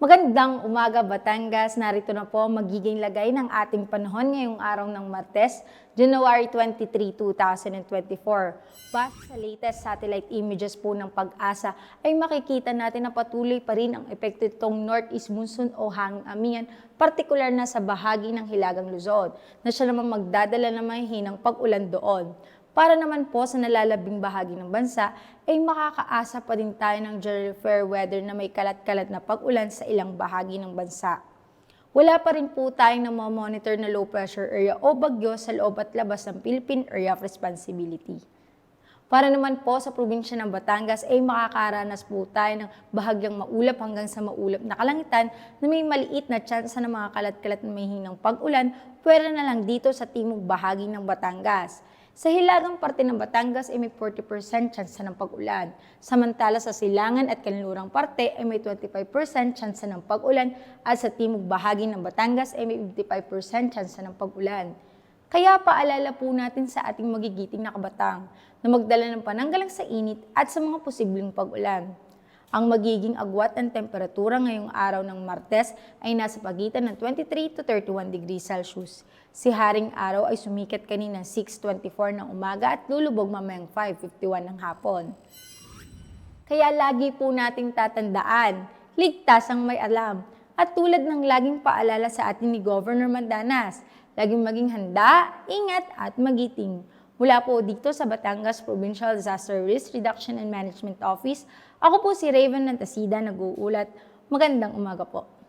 Magandang umaga, Batangas. Narito na po ang magiging lagay ng ating panahon ngayong araw ng Martes, January 23, 2024. Base sa latest satellite images po ng Pag-asa ay makikita natin na patuloy pa rin ang epekto itong northeast monsoon o hanging amihan, partikular na sa bahagi ng Hilagang Luzon, na siya naman magdadala ng mahihinang pag-ulan doon. Para naman po sa nalalabing bahagi ng bansa, ay makakaasa pa din tayo ng general fair weather na may kalat-kalat na pag-ulan sa ilang bahagi ng bansa. Wala pa rin po tayong namomonitor na low pressure area o bagyo sa loob at labas ng Philippine Area of Responsibility. Para naman po sa probinsya ng Batangas ay makakaranas po tayo ng bahagyang maulap hanggang sa maulap na kalangitan na may maliit na tsansa ng mga kalat-kalat na may hinang pag-ulan, pwera na lang dito sa timog bahagi ng Batangas. Sa hilagang parte ng Batangas ay may 40% tsansa ng pag-ulan. Samantala sa silangan at kanlurang parte ay may 25% tsansa ng pag-ulan at sa timog bahagi ng Batangas ay may 55% tsansa ng pag-ulan. Kaya paalala po natin sa ating magigiting na kabatang na magdala ng pananggalang sa init at sa mga posibleng pag-ulan. Ang magiging agwat ng temperatura ngayong araw ng Martes ay nasa pagitan ng 23 to 31 degrees Celsius. Si Haring Araw ay sumikat kanina 6:24 ng umaga at lulubog mamayang 5:51 ng hapon. Kaya lagi po nating tatandaan, ligtas ang may alam. At tulad ng laging paalala sa atin ni Governor Mandanas, laging maging handa, ingat at magiting. Mula po dito sa Batangas Provincial Disaster Risk Reduction and Management Office, ako po si Raven Nantasida nag-uulat. Magandang umaga po.